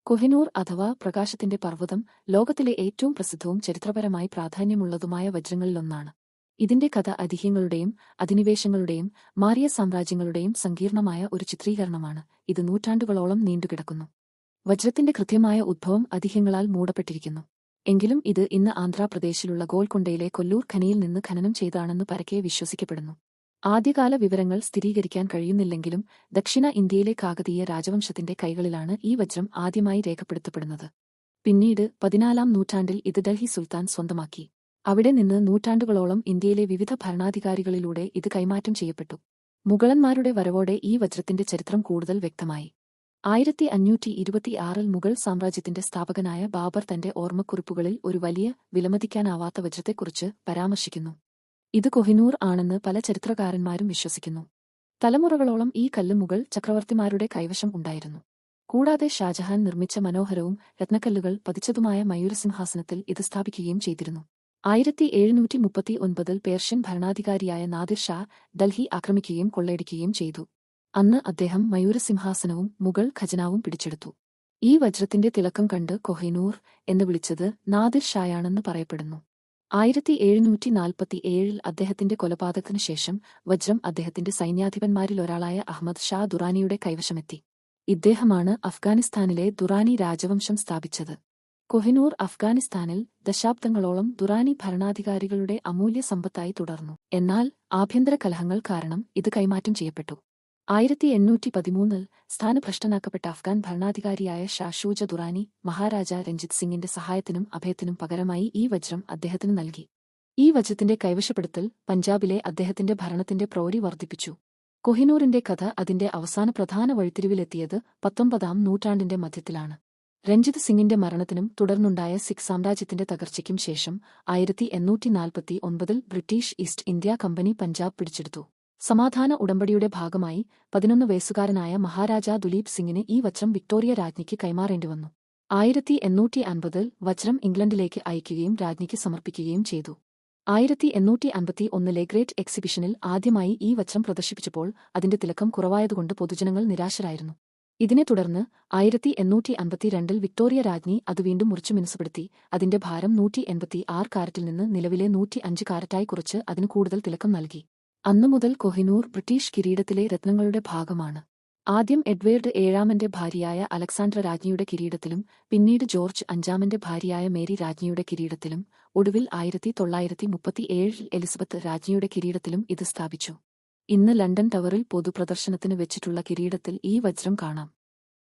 കൊഹിനൂർ അഥവാ പ്രകാശത്തിന്റെ പർവ്വതം ലോകത്തിലെ ഏറ്റവും പ്രസിദ്ധവും ചരിത്രപരമായി പ്രാധാന്യമുള്ളതുമായ വജ്രങ്ങളിലൊന്നാണ്. ഇതിന്റെ കഥ ഐതിഹ്യങ്ങളുടെയും അധിനിവേശങ്ങളുടെയും മാറിയ സാമ്രാജ്യങ്ങളുടെയും സങ്കീർണമായ ഒരു ചിത്രീകരണമാണ്. ഇത് നൂറ്റാണ്ടുകളോളം നീണ്ടുകിടക്കുന്നു. വജ്രത്തിന്റെ കൃത്യമായ ഉദ്ഭവം ഐതിഹ്യങ്ങളാൽ മൂടപ്പെട്ടിരിക്കുന്നു. എങ്കിലും ഇത് ഇന്ന് ആന്ധ്രാപ്രദേശിലുള്ള ഗോൽക്കൊണ്ടയിലെ കൊല്ലൂർ ഖനിയിൽ നിന്ന് ഖനനം ചെയ്തതാണെന്ന് പരക്കെ വിശ്വസിക്കപ്പെടുന്നു. ആദ്യകാല വിവരങ്ങൾ സ്ഥിരീകരിക്കാൻ കഴിയുന്നില്ലെങ്കിലും ദക്ഷിണ ഇന്ത്യയിലെ കാകതീയ രാജവംശത്തിന്റെ കൈകളിലാണ് ഈ വജ്രം ആദ്യമായി രേഖപ്പെടുത്തപ്പെടുന്നത്. പിന്നീട് 14-ാം നൂറ്റാണ്ടിൽ ഇത് ഡൽഹി സുൽത്താൻ സ്വന്തമാക്കി. അവിടെ നിന്ന് നൂറ്റാണ്ടുകളോളം ഇന്ത്യയിലെ വിവിധ ഭരണാധികാരികളിലൂടെ ഇത് കൈമാറ്റം ചെയ്യപ്പെട്ടു. മുഗളന്മാരുടെ വരവോടെ ഈ വജ്രത്തിന്റെ ചരിത്രം കൂടുതൽ വ്യക്തമായി. 1526-ൽ മുഗൾ സാമ്രാജ്യത്തിന്റെ സ്ഥാപകനായ ബാബർ തന്റെ ഓർമ്മക്കുറിപ്പുകളിൽ ഒരു വലിയ വിലമതിക്കാനാവാത്ത വജ്രത്തെക്കുറിച്ച് പരാമർശിക്കുന്നു. ഇത് കൊഹിനൂർ ആണെന്ന് പല ചരിത്രകാരന്മാരും വിശ്വസിക്കുന്നു. തലമുറകളോളം ഈ കല്ല് മുഗൾ ചക്രവർത്തിമാരുടെ കൈവശം ഉണ്ടായിരുന്നു. കൂടാതെ ഷാജഹാൻ നിർമ്മിച്ച മനോഹരവും രത്നക്കല്ലുകൾ പതിച്ചതുമായ മയൂരസിംഹാസനത്തിൽ ഇത് സ്ഥാപിക്കുകയും ചെയ്തിരുന്നു. 1739-ൽ പേർഷ്യൻ ഭരണാധികാരിയായ നാദിർ ഷാ ഡൽഹി ആക്രമിക്കുകയും കൊള്ളയടിക്കുകയും ചെയ്തു. അന്ന് അദ്ദേഹം മയൂരസിംഹാസനവും മുഗൾ ഖജനാവും പിടിച്ചെടുത്തു. ഈ വജ്രത്തിന്റെ തിളക്കം കണ്ട് കൊഹിനൂർ എന്ന് വിളിച്ചത് നാദിർ ഷായാണെന്ന് പറയപ്പെടുന്നു. 1747-ൽ അദ്ദേഹത്തിന്റെ കൊലപാതകത്തിനു ശേഷം വജ്രം അദ്ദേഹത്തിന്റെ സൈന്യാധിപന്മാരിലൊരാളായ അഹമ്മദ് ഷാ ദുറാനിയുടെ കൈവശമെത്തി. ഇദ്ദേഹമാണ് അഫ്ഗാനിസ്ഥാനിലെ ദുറാനി രാജവംശം സ്ഥാപിച്ചത്. കൊഹിനൂർ അഫ്ഗാനിസ്ഥാനിൽ ദശാബ്ദങ്ങളോളം ദുറാനി ഭരണാധികാരികളുടെ അമൂല്യ സമ്പത്തായി തുടർന്നു. എന്നാൽ ആഭ്യന്തര കലഹങ്ങൾ കാരണം ഇത് കൈമാറ്റം ചെയ്യപ്പെട്ടു. 1813-ൽ സ്ഥാനഭ്രഷ്ടനാക്കപ്പെട്ട അഫ്ഗാൻ ഭരണാധികാരിയായ ഷാ ഷൂജ ദുറാനി മഹാരാജ രഞ്ജിത് സിംഗിന്റെ സഹായത്തിനും അഭയത്തിനും പകരമായി ഈ വജ്രം അദ്ദേഹത്തിന് നൽകി. ഈ വജ്രത്തിന്റെ കൈവശപ്പെടുത്തൽ പഞ്ചാബിലെ അദ്ദേഹത്തിന്റെ ഭരണത്തിന്റെ പ്രൗഢി വർദ്ധിപ്പിച്ചു. കൊഹിനൂറിന്റെ കഥ അതിന്റെ അവസാന പ്രധാന വഴിത്തിരിവിലെത്തിയത് 19-ാം നൂറ്റാണ്ടിന്റെ മധ്യത്തിലാണ്. രഞ്ജിത് സിംഗിന്റെ മരണത്തിനും തുടർന്നുണ്ടായ സിഖ് സാമ്രാജ്യത്തിന്റെ തകർച്ചയ്ക്കും ശേഷം 1849-ൽ British East India company Punjab പിടിച്ചെടുത്തു. സമാധാന ഉടമ്പടിയുടെ ഭാഗമായി 11 വയസ്സുകാരനായ മഹാരാജ ദുലീപ് സിംഗിന് ഈ വജ്രം വിക്ടോറിയ രാജ്ഞിക്ക് കൈമാറേണ്ടിവന്നു. 1850-ൽ വജ്രം ഇംഗ്ലണ്ടിലേക്ക് അയക്കുകയും രാജ്ഞിക്ക് സമർപ്പിക്കുകയും ചെയ്തു. 1851-ലെ ഗ്രേറ്റ് എക്സിബിഷനിൽ ആദ്യമായി ഈ വജ്രം പ്രദർശിപ്പിച്ചപ്പോൾ അതിന്റെ തിളക്കം കുറവായതുകൊണ്ട് പൊതുജനങ്ങൾ നിരാശരായിരുന്നു. ഇതിനെ തുടർന്ന് 1852-ൽ വിക്ടോറിയ രാജ്ഞി അത് വീണ്ടും മുറിച്ചു മിനുസപ്പെടുത്തി അതിന്റെ ഭാരം 186 കാരറ്റിൽ നിന്ന് നിലവിലെ 105 കാരറ്റായി കുറച്ച് അതിന് കൂടുതൽ തിളക്കം നൽകി. അന്നുമുതൽ കൊഹിനൂർ ബ്രിട്ടീഷ് കിരീടത്തിലെ രത്നങ്ങളുടെ ഭാഗമാണ്. ആദ്യം എഡ്വേർഡ് ഏഴാമന്റെ ഭാര്യയായ അലക്സാണ്ട്ര രാജ്ഞിയുടെ കിരീടത്തിലും പിന്നീട് ജോർജ് അഞ്ചാമന്റെ ഭാര്യയായ മേരി രാജ്ഞിയുടെ കിരീടത്തിലും ഒടുവിൽ 1937-ൽ എലിസബത്ത് രാജ്ഞിയുടെ കിരീടത്തിലും ഇത് സ്ഥാപിച്ചു. ഇന്ന് ലണ്ടൻ ടവറിൽ പൊതുപ്രദർശനത്തിന് വെച്ചിട്ടുള്ള കിരീടത്തിൽ ഈ വജ്രം കാണാം.